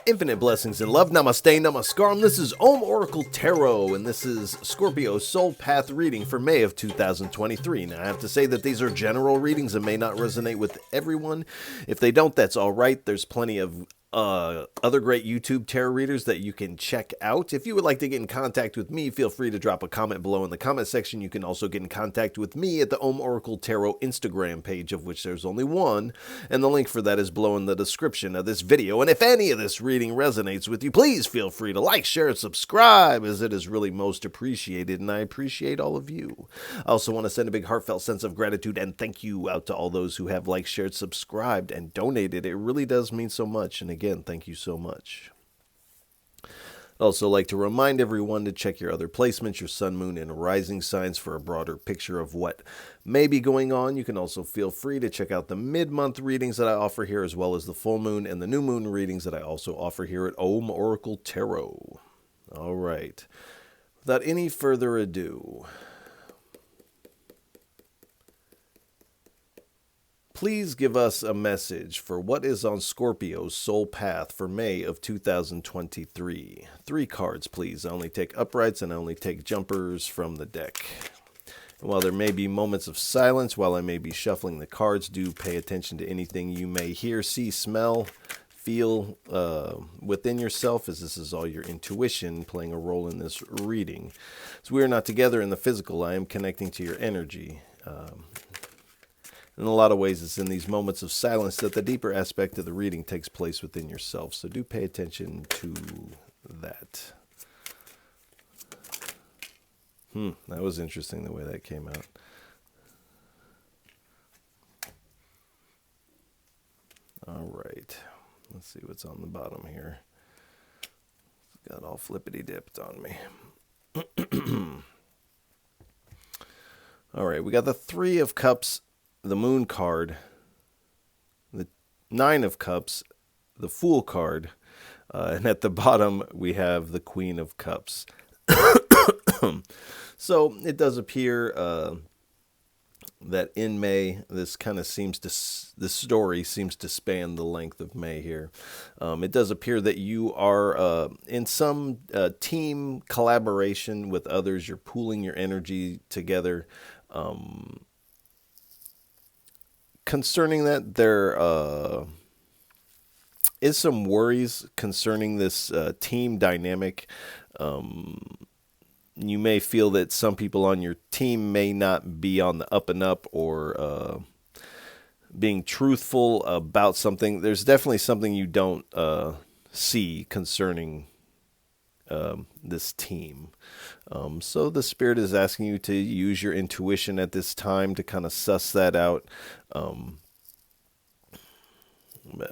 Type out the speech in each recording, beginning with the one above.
Infinite blessings and love. Namaste, namaskaram. This is Oracle Tarot, and this is Scorpio Soul Path reading for May of 2023. Now, I have to say that these are general readings and may not resonate with everyone. If they don't, that's all right. There's plenty of other great YouTube tarot readers that you can check out. If you would like to get in contact with me, feel free to drop a comment below in the comment section. You can also get in contact with me at the Oracle Tarot Instagram page, of which there's only one, and the link for that is below in the description of this video. And if any of this reading resonates with you, please feel free to like, share, and subscribe, as it is really most appreciated, and I appreciate all of you. I also want to send a big heartfelt sense of gratitude and thank you out to all those who have liked, shared, subscribed, and donated. It really does mean so much, and again, thank you so much. I'd also like to remind everyone to check your other placements, your sun, moon, and rising signs for a broader picture of what may be going on. You can also feel free to check out the mid-month readings that I offer here, as well as the full moon and the new moon readings that I also offer here at Oracle Tarot. All right. Without any further ado, please give us a message for what is on Scorpio's soul path for May of 2023. 3 cards, please. I only take uprights and I only take jumpers from the deck. And while there may be moments of silence, while I may be shuffling the cards, do pay attention to anything you may hear, see, smell, feel within yourself, as this is all your intuition playing a role in this reading. So we are not together in the physical. I am connecting to your energy. In a lot of ways, it's in these moments of silence that the deeper aspect of the reading takes place within yourself. So do pay attention to that. That was interesting the way that came out. All right. Let's see what's on the bottom here. It's got all flippity-dipped on me. All right, we got the 3 of Cups, the Moon card, the 9 of Cups, the Fool card, and at the bottom we have the Queen of Cups. So it does appear that in May, this story seems to span the length of May here. It does appear that you are in some team collaboration with others. You're pooling your energy together. Concerning that, there is some worries concerning this team dynamic. You may feel that some people on your team may not be on the up and up or being truthful about something. There's definitely something you don't see concerning this team. So the Spirit is asking you to use your intuition at this time to kind of suss that out.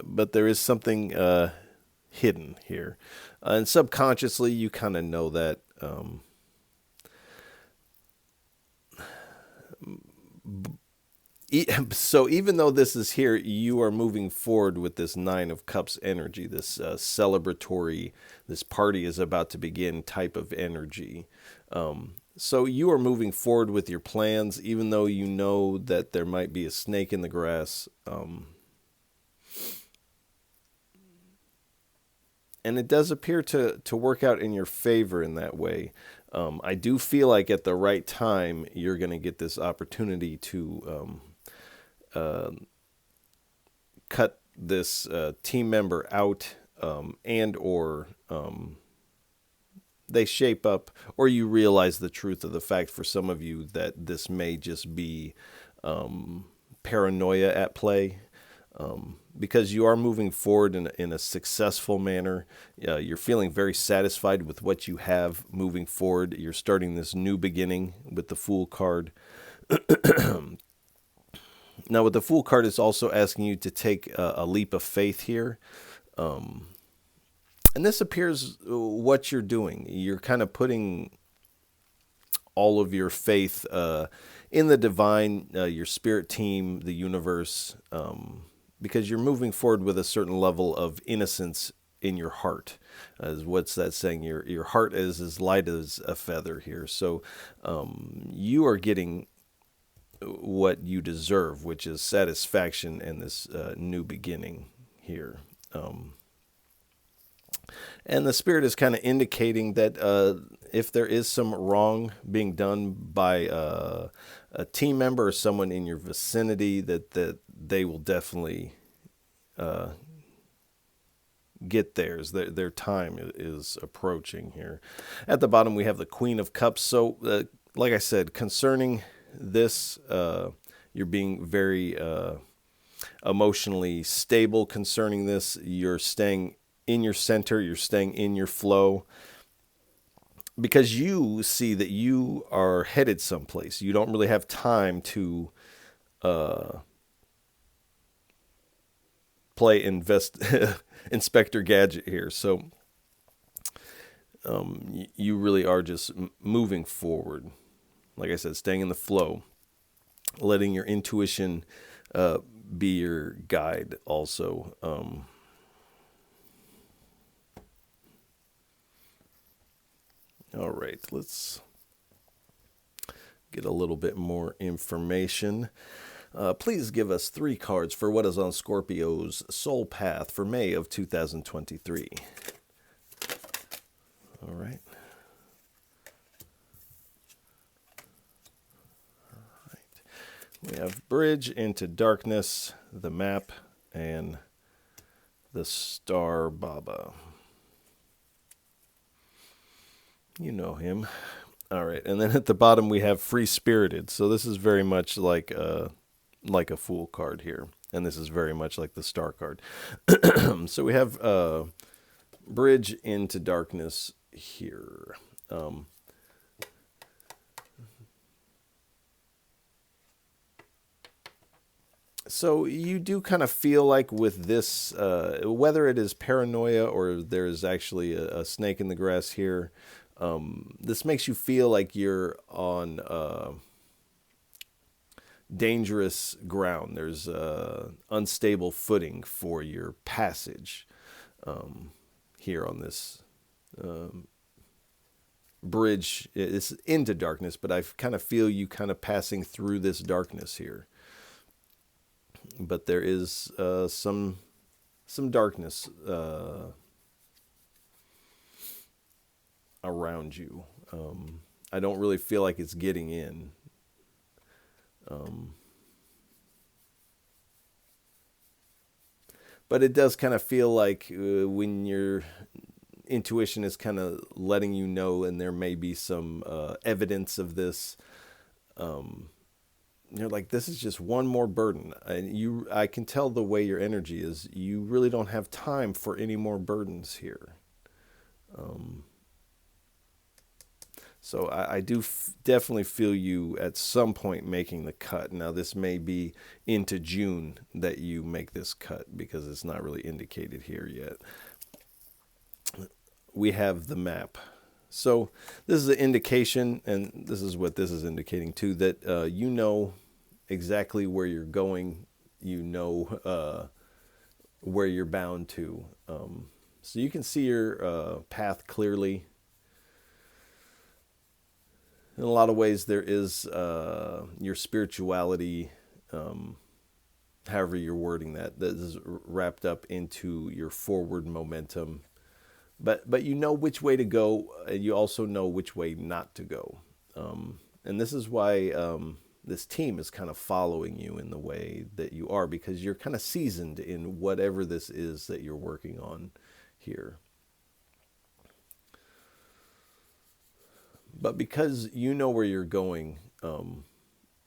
But there is something hidden here. And subconsciously, you kind of know that. So even though this is here, you are moving forward with this 9 of Cups energy, this celebratory, this party is about to begin type of energy. So you are moving forward with your plans, even though you know that there might be a snake in the grass. And it does appear to work out in your favor in that way. I do feel like at the right time, you're going to get this opportunity to cut this team member out, and or they shape up, or you realize the truth of the fact for some of you that this may just be paranoia at play. Because you are moving forward in a successful manner. You're feeling very satisfied with what you have moving forward. You're starting this new beginning with the Fool card. Now, with the Fool card, it's also asking you to take a leap of faith here. And this appears what you're doing. You're kind of putting all of your faith in the divine, your spirit team, the universe, because you're moving forward with a certain level of innocence in your heart. What's that saying? Your heart is as light as a feather here. So you are getting what you deserve, which is satisfaction and this new beginning here. And the spirit is kind of indicating that if there is some wrong being done by a team member or someone in your vicinity, that they will definitely get theirs. Their time is approaching here. At the bottom, we have the Queen of Cups. So, like I said, concerning this, you're being very emotionally stable concerning this. You're staying in your center. You're staying in your flow. Because you see that you are headed someplace. You don't really have time to play Inspector Gadget here. So you really are just moving forward. Like I said, staying in the flow, letting your intuition be your guide also. All right, let's get a little bit more information. Please give us 3 cards for what is on Scorpio's soul path for May of 2023. All right. We have Bridge into Darkness, the map, and the Star Baba. You know him. All right, and then at the bottom we have Free Spirited. So this is very much like a Fool card here, and this is very much like the Star card. So we have Bridge into Darkness here. So you do kind of feel like with this, whether it is paranoia or there's actually a snake in the grass here, this makes you feel like you're on dangerous ground. There's unstable footing for your passage here on this bridge. It's into darkness, but I kind of feel you kind of passing through this darkness here. But there is some darkness around you. I don't really feel like it's getting in. But it does kind of feel like when your intuition is kind of letting you know, and there may be some evidence of this. You're like, this is just one more burden. And I can tell the way your energy is. You really don't have time for any more burdens here. So I do definitely feel you at some point making the cut. Now, this may be into June that you make this cut because it's not really indicated here yet. We have the map. So this is an indication, and this is what this is indicating too, that you know exactly where you're going. You know where you're bound to. So you can see your path clearly. In a lot of ways, there is your spirituality, however you're wording that is wrapped up into your forward momentum. But you know which way to go, and you also know which way not to go. And this is why this team is kind of following you in the way that you are, because you're kind of seasoned in whatever this is that you're working on here. But because you know where you're going,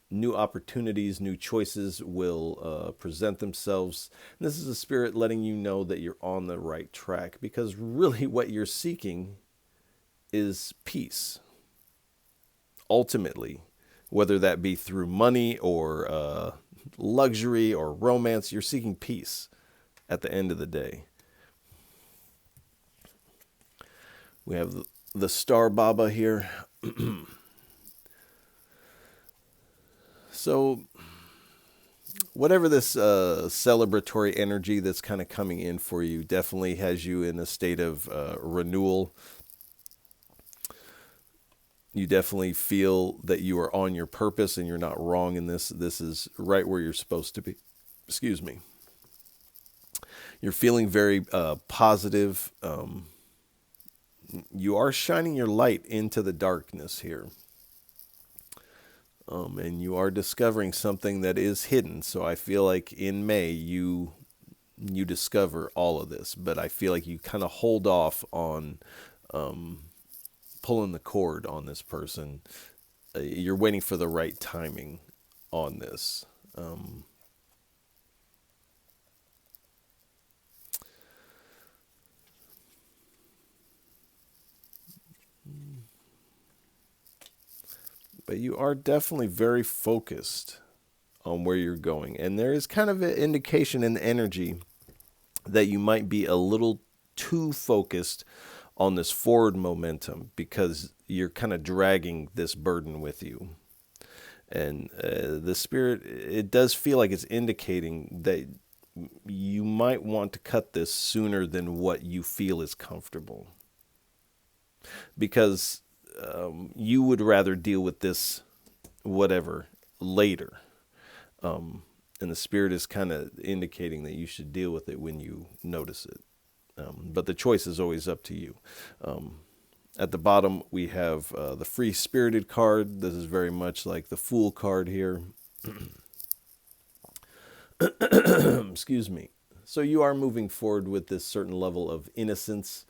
new opportunities, new choices will present themselves. And this is a spirit letting you know that you're on the right track, because really what you're seeking is peace. Ultimately, whether that be through money or luxury or romance, you're seeking peace at the end of the day. We have the Star Baba here. So whatever this celebratory energy that's kind of coming in for you definitely has you in a state of renewal. You definitely feel that you are on your purpose and you're not wrong in this. This is right where you're supposed to be. Excuse me. You're feeling very positive. You are shining your light into the darkness here. And you are discovering something that is hidden. So I feel like in May you discover all of this, but I feel like you kind of hold off on pulling the cord on this person. You're waiting for the right timing on this. But you are definitely very focused on where you're going. And there is kind of an indication in the energy that you might be a little too focused on this forward momentum because you're kind of dragging this burden with you. And the spirit, it does feel like it's indicating that you might want to cut this sooner than what you feel is comfortable. Because you would rather deal with this, whatever, later. And the spirit is kind of indicating that you should deal with it when you notice it. But the choice is always up to you. At the bottom, we have the free spirited card. This is very much like the Fool card here. Excuse me. So you are moving forward with this certain level of innocence.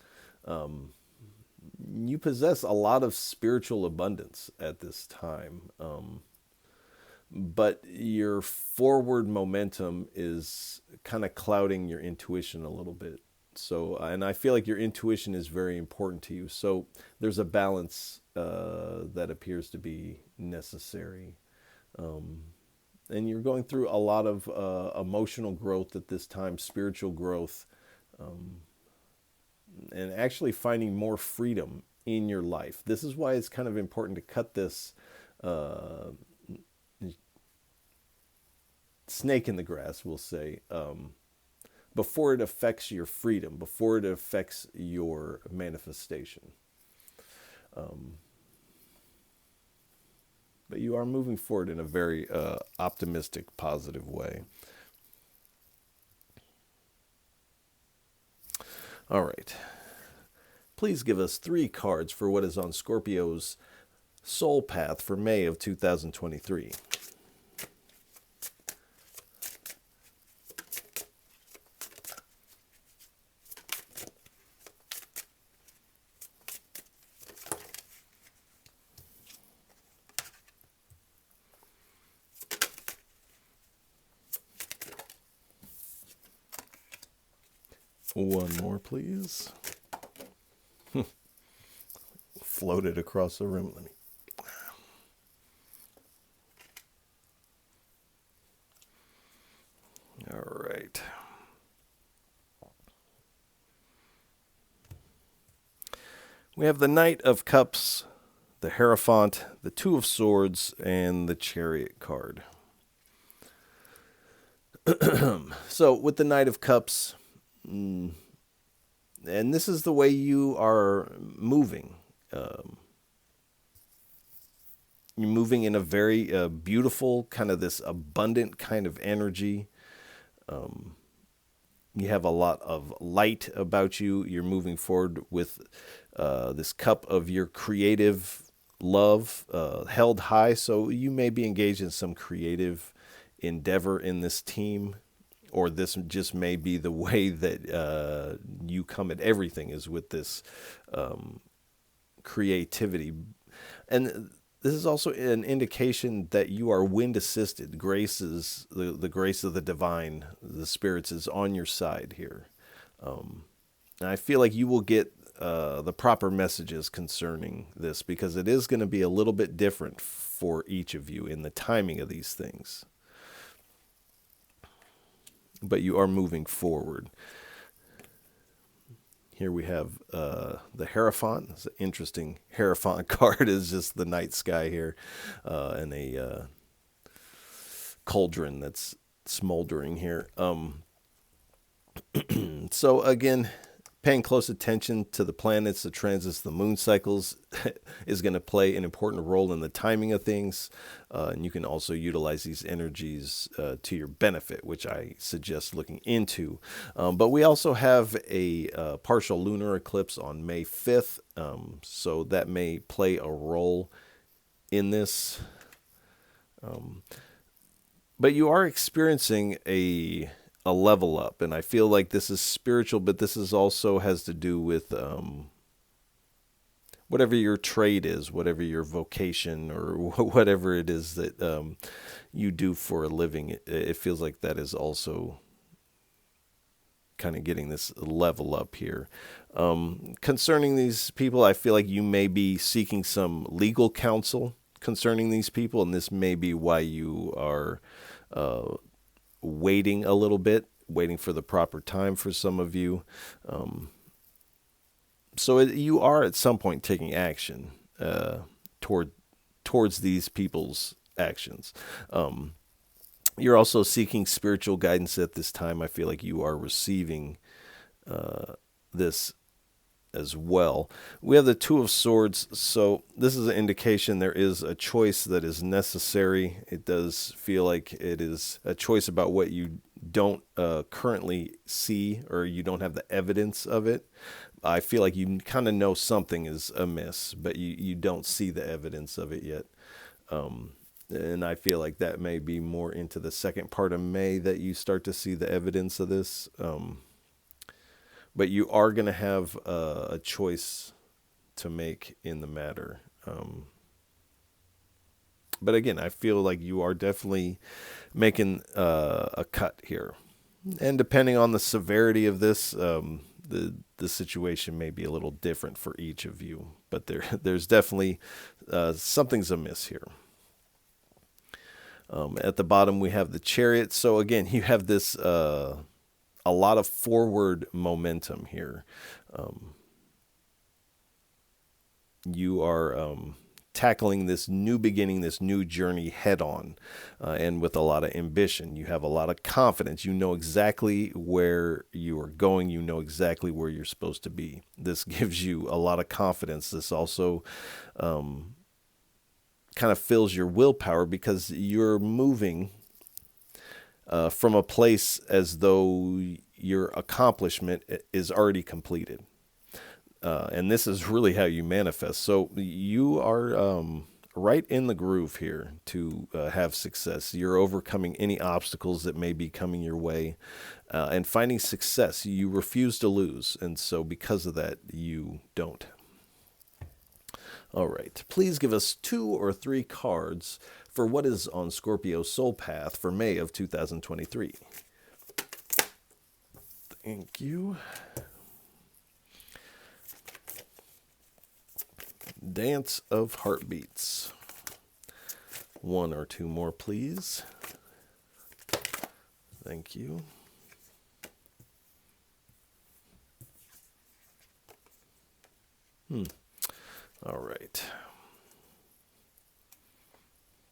You possess a lot of spiritual abundance at this time. But your forward momentum is kind of clouding your intuition a little bit. So, and I feel like your intuition is very important to you. So there's a balance that appears to be necessary. And you're going through a lot of emotional growth at this time, spiritual growth, and actually finding more freedom in your life. This is why it's kind of important to cut this snake in the grass, we'll say, before it affects your freedom, before it affects your manifestation. But you are moving forward in a very optimistic, positive way. All right. Please give us 3 cards for what is on Scorpio's soul path for May of 2023. One more, please. Floated across the room. Let me. All right. We have the Knight of Cups, the Hierophant, the Two of Swords, and the Chariot card. So with the Knight of Cups, and this is the way you are moving. You're moving in a very beautiful, kind of this abundant kind of energy. You have a lot of light about you. You're moving forward with this cup of your creative love held high. So you may be engaged in some creative endeavor in this team, or this just may be the way that you come at everything, is with this creativity. And this is also an indication that you are wind assisted. Grace is the grace of the divine, the spirits is on your side here. And I feel like you will get the proper messages concerning this, because it is going to be a little bit different for each of you in the timing of these things. But you are moving forward. Here we have the Hierophant. It's an interesting Hierophant card. Is just the night sky here, and a cauldron that's smoldering here. So again, Paying close attention to the planets, the transits, the moon cycles is going to play an important role in the timing of things. And you can also utilize these energies to your benefit, which I suggest looking into. But we also have a partial lunar eclipse on May 5th. So that may play a role in this. But you are experiencing a level up, and I feel like this is spiritual, but this is also has to do with whatever your trade is, whatever your vocation, or whatever it is that you do for a living. It feels like that is also kind of getting this level up here. Concerning these people, I feel like you may be seeking some legal counsel concerning these people, and this may be why you are waiting a little bit, waiting for the proper time for some of you. So you are at some point taking action towards these people's actions. You're also seeking spiritual guidance at this time. I feel like you are receiving this as well. We have the Two of Swords, so this is an indication there is a choice that is necessary. It does feel like it is a choice about what you don't currently see, or you don't have the evidence of it. I feel like you kind of know something is amiss, but you don't see the evidence of it yet. And I feel like that may be more into the second part of May that you start to see the evidence of this. But you are going to have a choice to make in the matter. But again, I feel like you are definitely making a cut here. And depending on the severity of this, the situation may be a little different for each of you. But there's definitely something's amiss here. At the bottom, we have the Chariot. So again, you have this a lot of forward momentum here. You are tackling this new beginning, this new journey head on, and with a lot of ambition. You have a lot of confidence. You know exactly where you are going. You know exactly where you're supposed to be. This gives you a lot of confidence. This also kind of fills your willpower, because you're moving from a place as though your accomplishment is already completed. And this is really how you manifest. So you are right in the groove here to have success. You're overcoming any obstacles that may be coming your way and finding success. You refuse to lose. And so because of that, you don't. All right. Please give us 2 or 3 cards for what is on Scorpio's soul path for May of 2023. Thank you. Dance of Heartbeats. 1 or 2 more, please. Thank you. All right.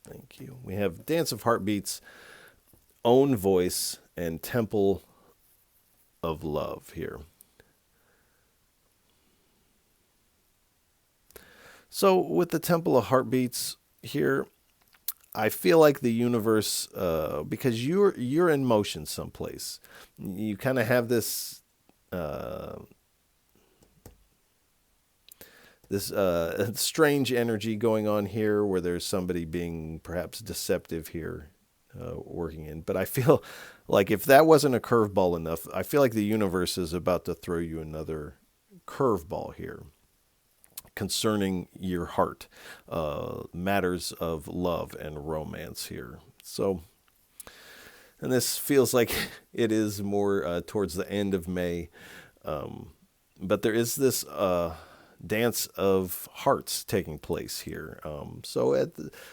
Thank you. We have Dance of Heartbeats, Own Voice, and Temple of Love here. So with the Temple of Heartbeats here, I feel like the universe, because you're in motion someplace, you kind of have this strange energy going on here, where there's somebody being perhaps deceptive here, working in. But I feel like if that wasn't a curveball enough, I feel like the universe is about to throw you another curveball here concerning your heart, matters of love and romance here. So, and this feels like it is more towards the end of May, but there is this dance of hearts taking place here. So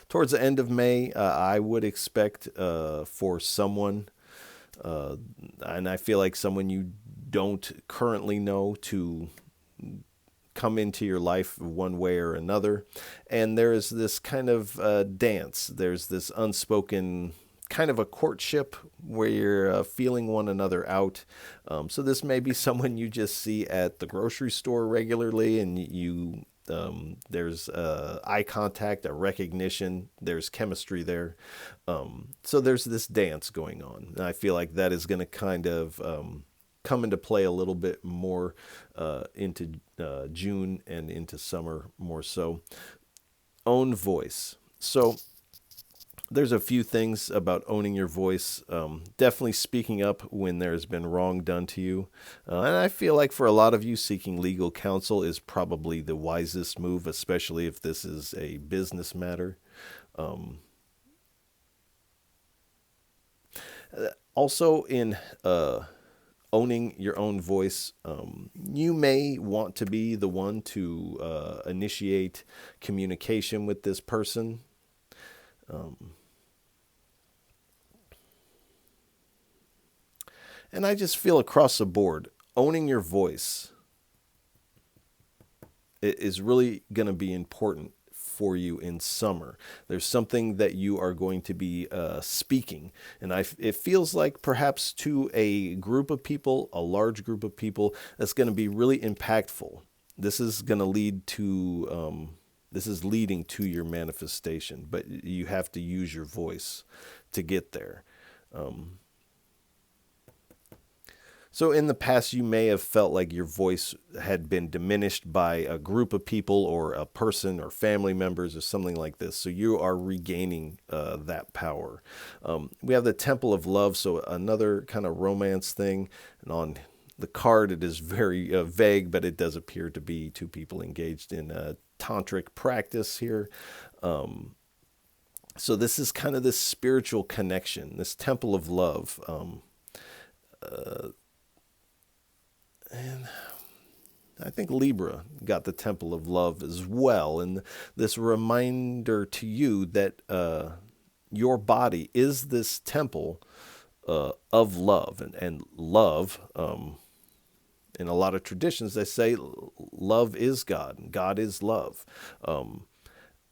towards the end of May, I would expect for someone, and I feel like someone you don't currently know, to come into your life one way or another. And there is this kind of dance. There's this unspoken kind of a courtship where you're feeling one another out. So this may be someone you just see at the grocery store regularly, and there's eye contact, a recognition, there's chemistry there. So there's this dance going on. And I feel like that is going to kind of come into play a little bit more into June and into summer more so. Own voice. So there's a few things about owning your voice. Definitely speaking up when there's been wrong done to you. And I feel like for a lot of you, seeking legal counsel is probably the wisest move, especially if this is a business matter. Also, in owning your own voice, you may want to be the one to initiate communication with this person. And I just feel across the board, owning your voice is really going to be important for you in summer. There's something that you are going to be speaking. And it feels like perhaps to a group of people, a large group of people, that's going to be really impactful. This is going to lead to, this is leading to your manifestation, but you have to use your voice to get there. So in the past, you may have felt like your voice had been diminished by a group of people or a person or family members or something like this. So you are regaining that power. We have the Temple of Love, so another kind of romance thing. And on the card, it is very vague, but it does appear to be two people engaged in tantric practice here. So this is kind of this spiritual connection, this Temple of Love. And I think Libra got the Temple of Love as well. And this reminder to you that your body is this temple of love. And love, in a lot of traditions, they say love is God. And God is love.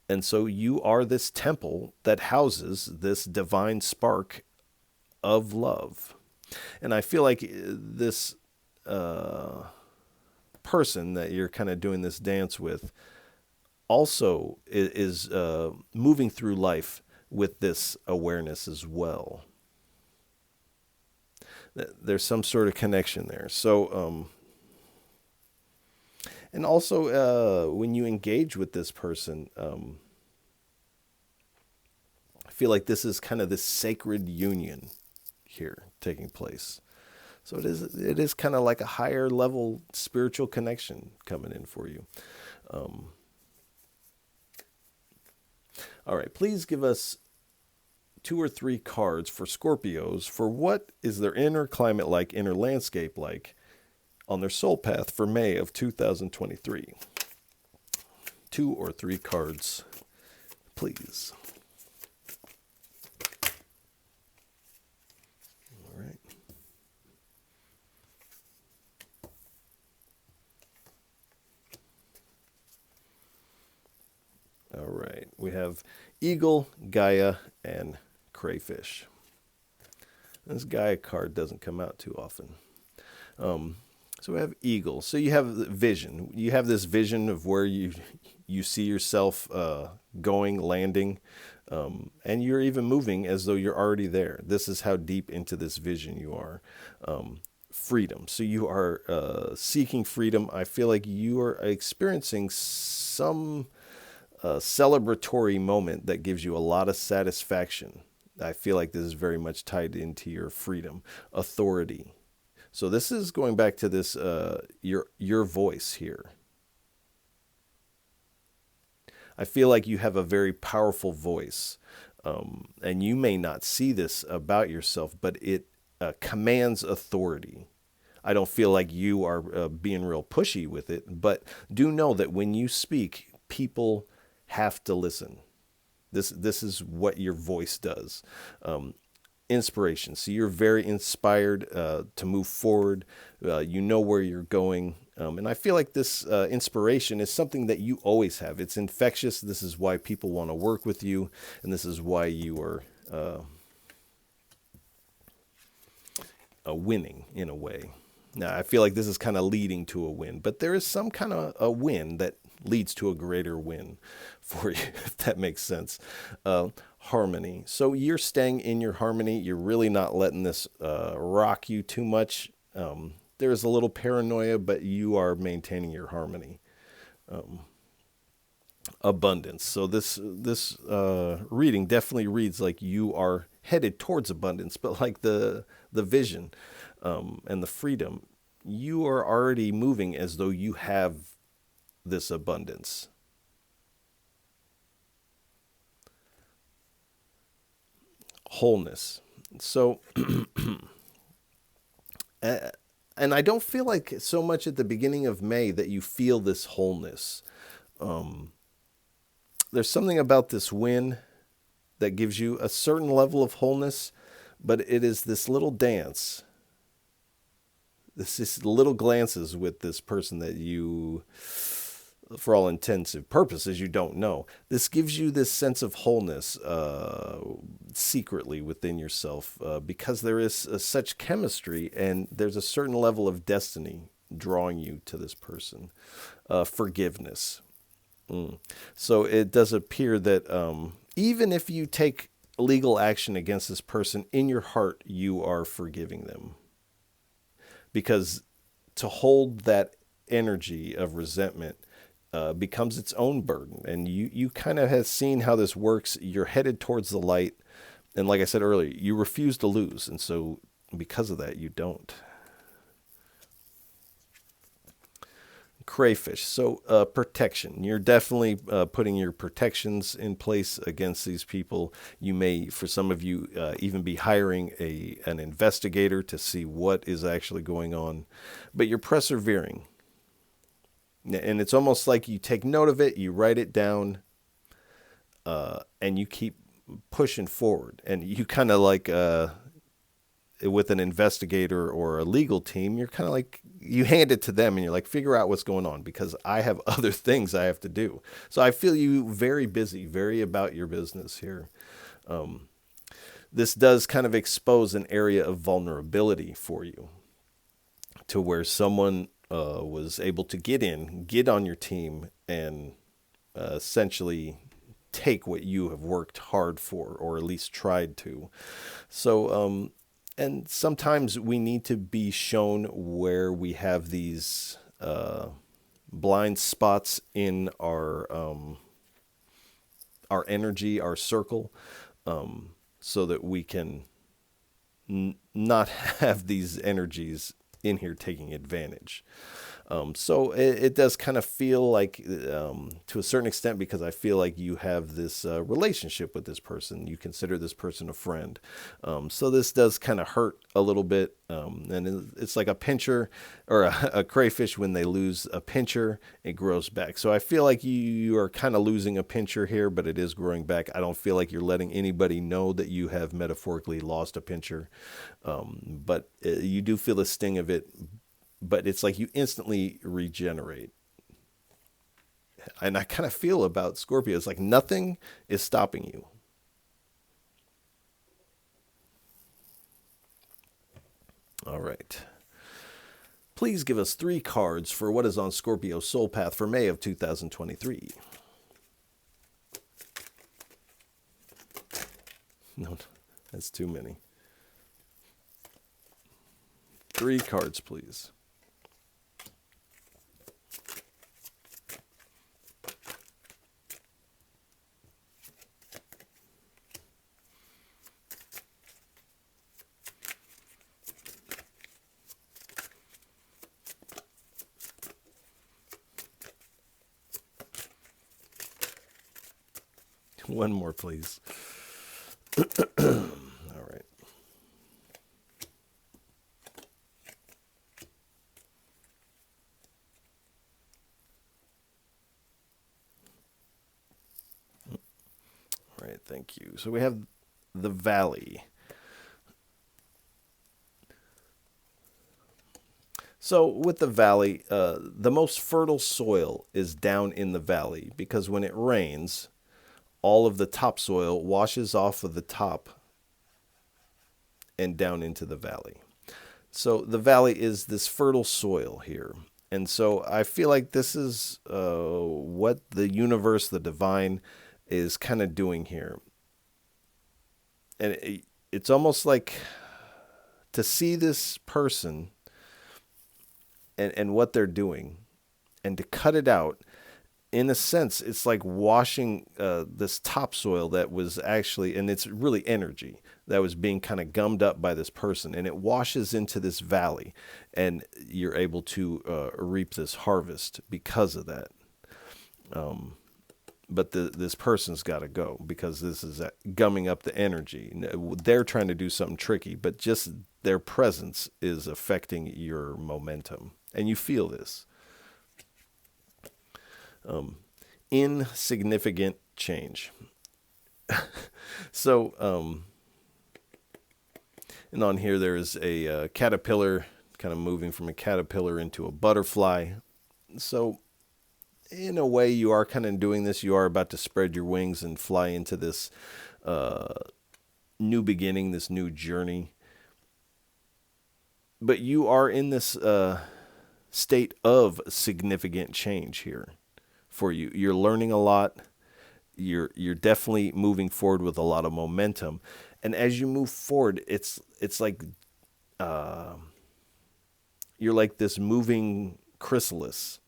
And so you are this temple that houses this divine spark of love. And I feel like this person that you're kind of doing this dance with also is moving through life with this awareness as well. There's some sort of connection there. So, and also when you engage with this person, I feel like this is kind of this sacred union here taking place. So it is kind of like a higher level spiritual connection coming in for you. All right, please give us 2 or 3 cards for Scorpios for what is their inner climate like, inner landscape like on their soul path for May of 2023. 2 or 3 cards, please. All right. All right, we have Eagle, Gaia, and Crayfish. This Gaia card doesn't come out too often. So we have Eagle. So you have vision. You have this vision of where you see yourself going, landing, and you're even moving as though you're already there. This is how deep into this vision you are. Freedom. So you are seeking freedom. I feel like you are experiencing some celebratory moment that gives you a lot of satisfaction. I feel like this is very much tied into your freedom, authority. So this is going back to this your voice here. I feel like you have a very powerful voice, and you may not see this about yourself, but it commands authority. I don't feel like you are being real pushy with it, but do know that when you speak, people have to listen. This is what your voice does. Inspiration. So you're very inspired to move forward. You know where you're going. And I feel like this inspiration is something that you always have. It's infectious. This is why people want to work with you. And this is why you are winning in a way. Now, I feel like this is kind of leading to a win, but there is some kind of a win that leads to a greater win for you, if that makes sense. Harmony. So you're staying in your harmony. You're really not letting this rock you too much. There's a little paranoia, but you are maintaining your harmony. Abundance. So this reading definitely reads like you are headed towards abundance, but like the vision and the freedom, you are already moving as though you have this abundance. Wholeness. So, and I don't feel like so much at the beginning of May that you feel this wholeness. There's something about this win that gives you a certain level of wholeness, but it is this little dance, this little glances with this person that you, for all intensive purposes, you don't know. This gives you this sense of wholeness secretly within yourself because there is such chemistry and there's a certain level of destiny drawing you to this person. Forgiveness. So it does appear that even if you take legal action against this person, in your heart, you are forgiving them. Because to hold that energy of resentment becomes its own burden. And you kind of have seen how this works. You're headed towards the light. And like I said earlier, you refuse to lose. And so because of that, you don't. Crayfish. So protection. You're definitely putting your protections in place against these people. You may, for some of you, even be hiring an investigator to see what is actually going on. But you're persevering. And it's almost like you take note of it, you write it down, and you keep pushing forward. And you kind of like, with an investigator or a legal team, you're kind of like, you hand it to them and you're like, figure out what's going on because I have other things I have to do. So I feel you very busy, very about your business here. This does kind of expose an area of vulnerability for you to where someone was able to get on your team and essentially take what you have worked hard for, or at least tried to. So, and sometimes we need to be shown where we have these blind spots in our energy, our circle, so that we can not have these energies in here taking advantage. So it does kind of feel like, to a certain extent, because I feel like you have this relationship with this person. You consider this person a friend. So this does kind of hurt a little bit. And it's like a pincher or a crayfish when they lose a pincher, it grows back. So I feel like you are kind of losing a pincher here, but it is growing back. I don't feel like you're letting anybody know that you have metaphorically lost a pincher. But you do feel the sting of it. But it's like you instantly regenerate. And I kind of feel about Scorpio, it's like nothing is stopping you. All right. Please give us 3 cards for what is on Scorpio's soul path for May of 2023. No, that's too many. 3 cards, please. One more, please. All right. All right, thank you. So we have the valley. So with the valley, the most fertile soil is down in the valley because when it rains, all of the topsoil washes off of the top and down into the valley. So the valley is this fertile soil here. And so I feel like this is what the universe, the divine, is kind of doing here. And it's almost like to see this person and what they're doing and to cut it out. In a sense, it's like washing this topsoil that was actually, and it's really energy that was being kind of gummed up by this person, and it washes into this valley, and you're able to reap this harvest because of that. But this person's got to go because this is gumming up the energy. They're trying to do something tricky, but just their presence is affecting your momentum, and you feel this. Insignificant change. So, and on here there is a caterpillar kind of moving from a caterpillar into a butterfly. So, in a way, you are kind of doing this. You are about to spread your wings and fly into this new beginning, this new journey. But you are in this state of significant change here. For you, you're learning a lot. You're definitely moving forward with a lot of momentum, and as you move forward, it's like you're like this moving chrysalis,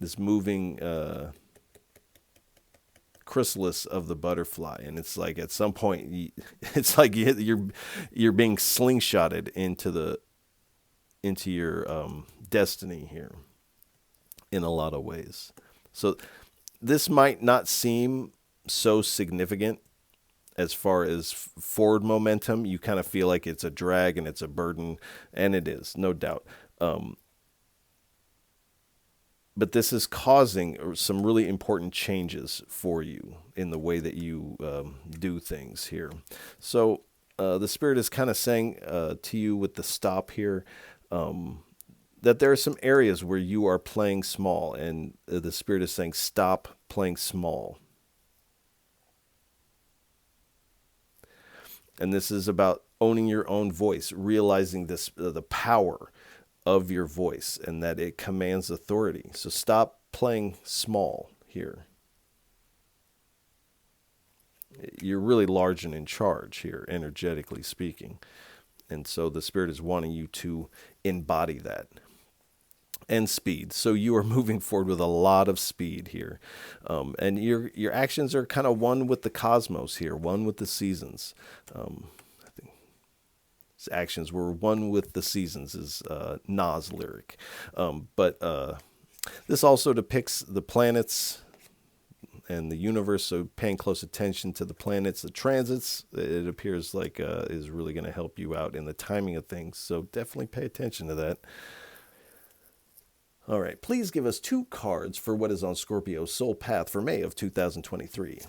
this moving chrysalis of the butterfly, and it's like at some point, it's like you're being slingshotted into your destiny here. In a lot of ways. So this might not seem so significant as far as forward momentum. You kind of feel like it's a drag and it's a burden, and it is, no doubt. But this is causing some really important changes for you in the way that you do things here. So the Spirit is kind of saying to you with the stop here, that there are some areas where you are playing small, and the Spirit is saying, stop playing small. And this is about owning your own voice, realizing this the power of your voice and that it commands authority. So stop playing small here. You're really large and in charge here, energetically speaking. And so the Spirit is wanting you to embody that. And speed. So you are moving forward with a lot of speed here. And your actions are kind of one with the cosmos here, one with the seasons. I think his actions were one with the seasons is Nas lyric. But this also depicts the planets and the universe, so paying close attention to the planets, the transits, it appears like is really going to help you out in the timing of things. So definitely pay attention to that. All right, please give us 2 cards for what is on Scorpio's soul path for May of 2023.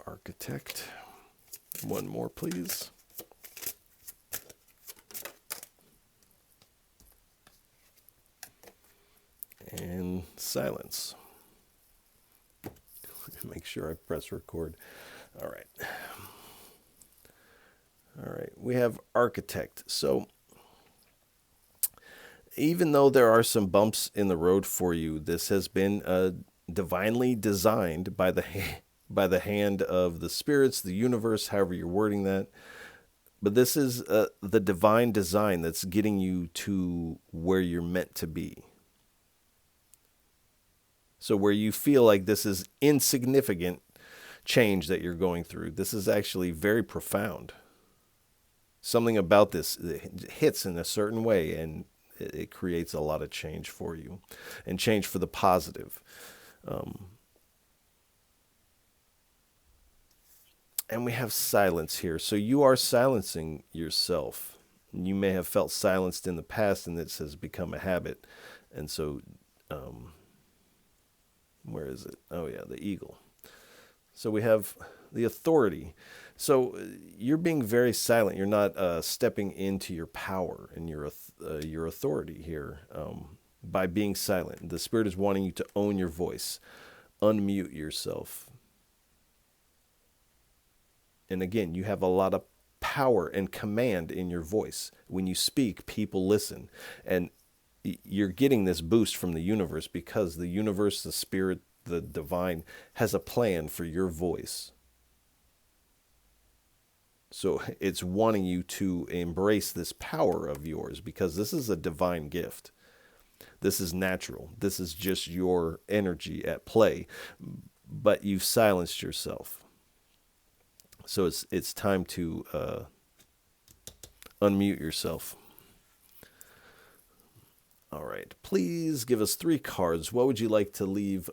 Architect. 1 more, please. And silence. Make sure I press record. All right. All right. We have architect. So even though there are some bumps in the road for you, this has been divinely designed by the hand of the spirits, the universe, however you're wording that. But this is the divine design that's getting you to where you're meant to be. So where you feel like this is insignificant change that you're going through, this is actually very profound. Something about this hits in a certain way, and it creates a lot of change for you, and change for the positive. And we have silence here. So you are silencing yourself. You may have felt silenced in the past, and this has become a habit. And so, where is it? Oh yeah, the eagle. So we have the authority. So you're being very silent. You're not stepping into your power and your authority here. by being silent. The Spirit is wanting you to own your voice, unmute yourself. And again, you have a lot of power and command in your voice. When you speak, people listen. And you're getting this boost from the universe because the universe, the Spirit, the divine has a plan for your voice. So it's wanting you to embrace this power of yours because this is a divine gift. This is natural. This is just your energy at play, but you've silenced yourself. So it's time to unmute yourself. All right. Please give us 3 cards. What would you like to leave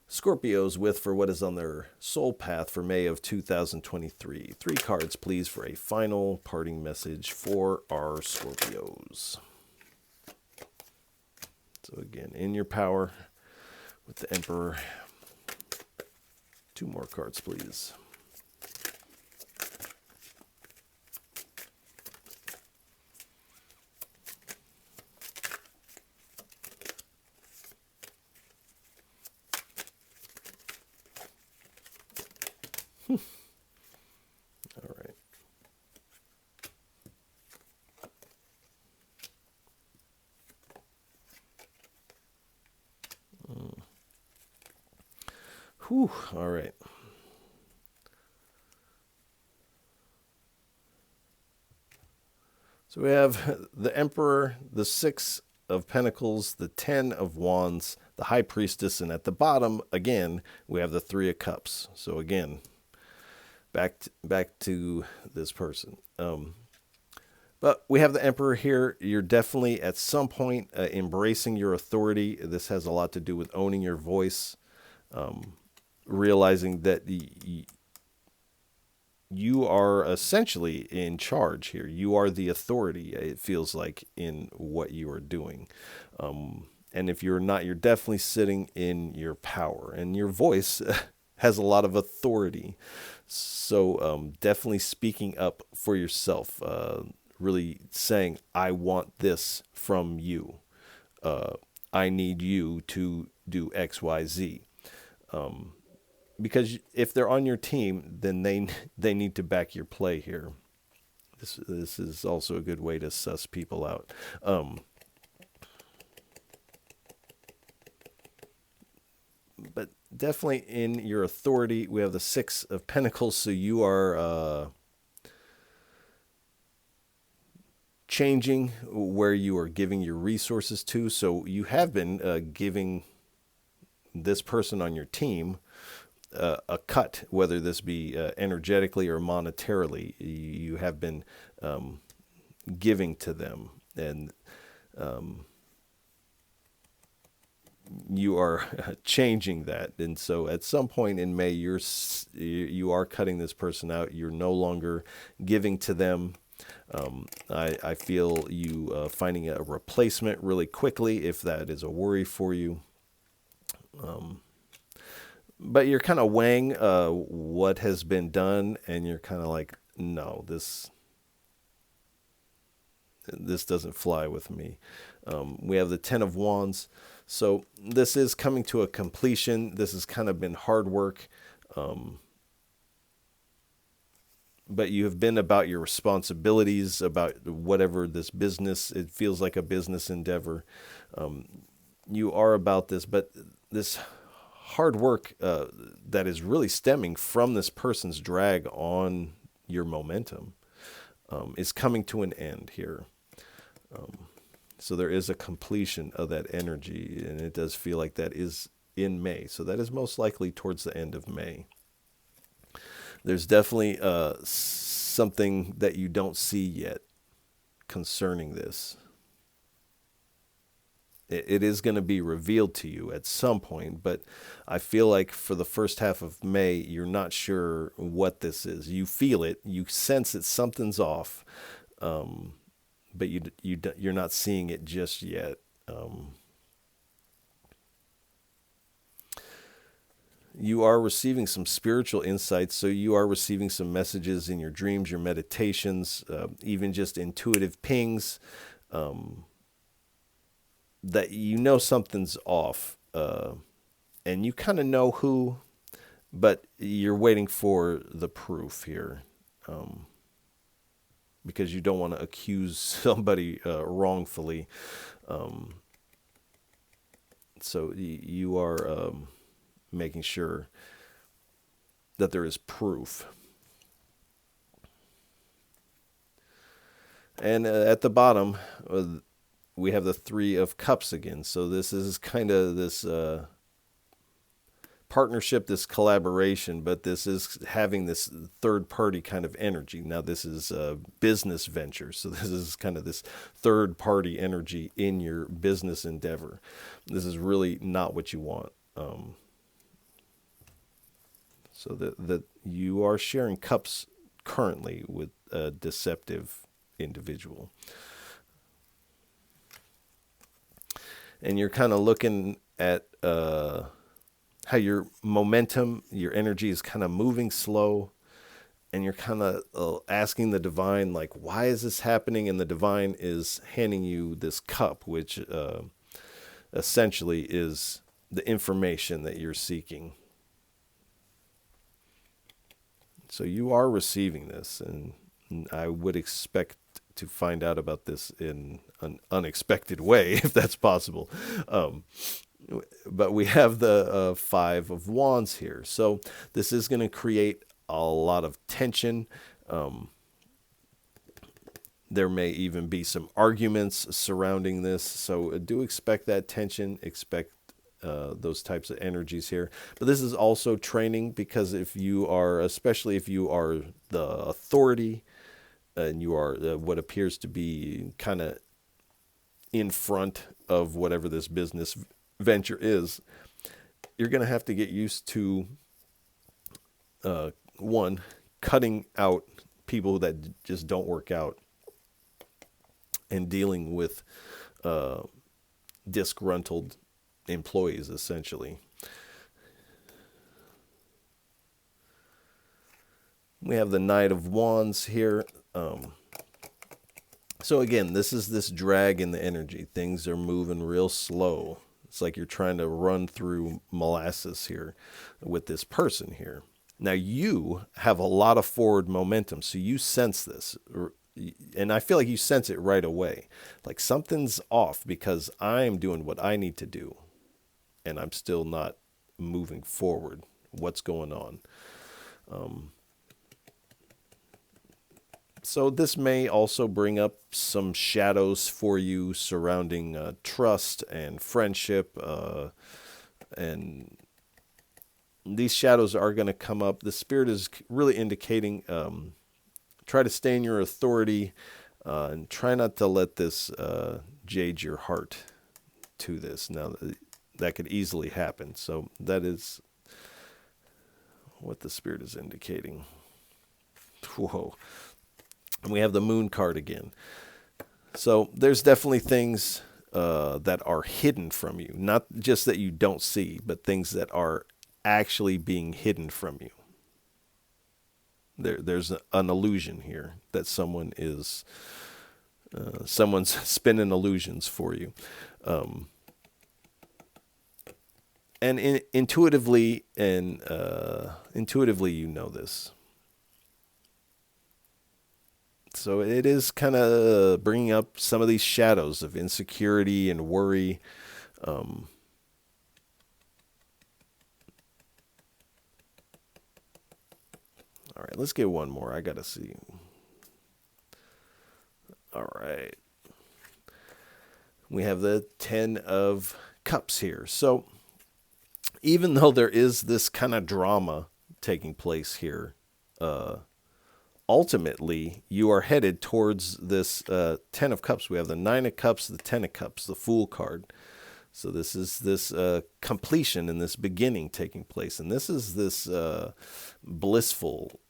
Scorpios with for what is on their soul path for May of 2023? 3 cards, please, for a final parting message for our Scorpios. So again, in your power with the Emperor. 2 more cards, please. All right. Whew. All right. So we have the Emperor, the 6 of Pentacles, the 10 of Wands, the High Priestess, and at the bottom, again, we have the 3 of Cups. So again, back to this person. But we have the Emperor here. You're definitely at some point embracing your authority. This has a lot to do with owning your voice, realizing that you are essentially in charge here. You are the authority, it feels like, in what you are doing. And if you're not, you're definitely sitting in your power. And your voice has a lot of authority. So definitely speaking up for yourself. Really saying, I want this from you. I need you to do X, Y, Z. Because if they're on your team, then they need to back your play here. This is also a good way to suss people out. But definitely in your authority, we have the 6 of Pentacles, so you are changing where you are giving your resources to. So you have been giving this person on your team a cut, whether this be energetically or monetarily. You have been giving to them, and you are changing that. And so at some point in May, you are cutting this person out. You're no longer giving to them. I feel you finding a replacement really quickly if that is a worry for you. But you're kind of weighing what has been done, and you're kind of like, no, this doesn't fly with me. We have the 10 of Wands. So this is coming to a completion. This has kind of been hard work. But you have been about your responsibilities, about whatever this business, it feels like a business endeavor. You are about this, but this hard work that is really stemming from this person's drag on your momentum is coming to an end here. So there is a completion of that energy, and it does feel like that is in May. So that is most likely towards the end of May. There's definitely something that you don't see yet concerning this. It is going to be revealed to you at some point, but I feel like for the first half of May, you're not sure what this is. You feel it, you sense that something's off, but you're not seeing it just yet. You are receiving some spiritual insights, so you are receiving some messages in your dreams, your meditations, even just intuitive pings. that you know something's off, and you kind of know who, but you're waiting for the proof here, because you don't want to accuse somebody wrongfully. Um, so you are making sure that there is proof. And at the bottom, we have the Three of Cups again. So this is kind of this partnership, this collaboration, but this is having this third party kind of energy. Now this is a business venture, so this is kind of this third party energy in your business endeavor. This is really not what you want. So that you are sharing cups currently with a deceptive individual. And you're kind of looking at how your momentum, your energy is kind of moving slow, and you're kind of asking the divine, like, why is this happening? And the divine is handing you this cup, which essentially is the information that you're seeking. So you are receiving this, and I would expect to find out about this in an unexpected way, if that's possible. But we have the Five of Wands here. So this is going to create a lot of tension. There may even be some arguments surrounding this. So do expect that tension, expect those types of energies here. But this is also training, because if you are, especially if you are the authority, and you are what appears to be kind of in front of whatever this business venture is, you're going to have to get used to, one, cutting out people that just don't work out, and dealing with disgruntled employees, essentially. We have the Knight of Wands here. So again, this is this drag in the energy. Things are moving real slow. It's like you're trying to run through molasses here with this person here. Now you have a lot of forward momentum, so you sense this. And I feel like you sense it right away. Like something's off, because I'm doing what I need to do, and I'm still not moving forward. What's going on? So this may also bring up some shadows for you surrounding trust and friendship. And these shadows are going to come up. The Spirit is really indicating, try to stay in your authority, and try not to let this jade your heart to this. Now, that could easily happen. So that is what the Spirit is indicating. Whoa. And we have the Moon card again. So there's definitely things that are hidden from you. Not just that you don't see, but things that are actually being hidden from you. There's an illusion here that someone is, someone's spinning illusions for you. And intuitively, you know this. So it is kind of bringing up some of these shadows of insecurity and worry. All right, let's get one more. I got to see. All right. We have the 10 of Cups here. So even though there is this kind of drama taking place here, ultimately, you are headed towards this 10 of Cups. We have the 9 of Cups, the 10 of Cups, the Fool card. So this is this completion and this beginning taking place. And this is this blissful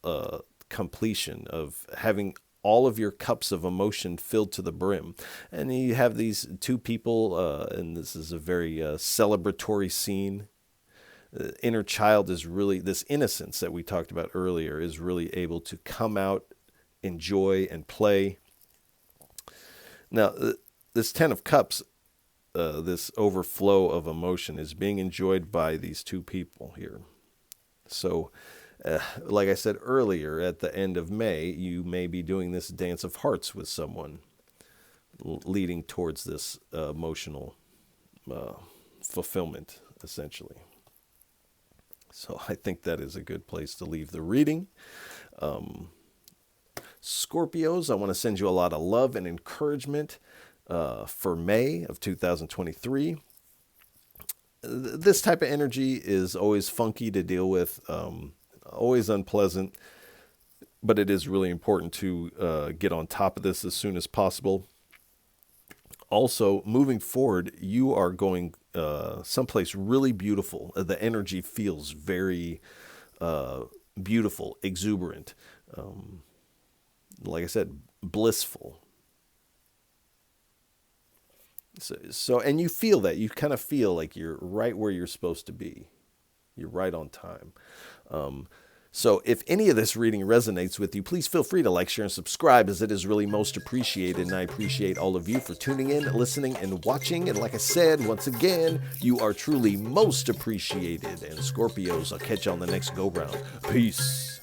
completion of having all of your cups of emotion filled to the brim. And you have these two people, and this is a very celebratory scene. The inner child is really, this innocence that we talked about earlier, is really able to come out, enjoy, and play. Now, this 10 of Cups, this overflow of emotion is being enjoyed by these two people here. So, like I said earlier, at the end of May, you may be doing this dance of hearts with someone, leading towards this emotional fulfillment, essentially. So I think that is a good place to leave the reading. Scorpios, I want to send you a lot of love and encouragement for May of 2023. This type of energy is always funky to deal with, always unpleasant, but it is really important to get on top of this as soon as possible. Also, moving forward, you are going someplace really beautiful. The energy feels very beautiful, exuberant, like I said, blissful. So, and you feel that. You kind of feel like you're right where you're supposed to be. You're right on time. So if any of this reading resonates with you, please feel free to like, share, and subscribe, as it is really most appreciated. And I appreciate all of you for tuning in, listening, and watching. And like I said, once again, you are truly most appreciated. And Scorpios, I'll catch you on the next go-round. Peace.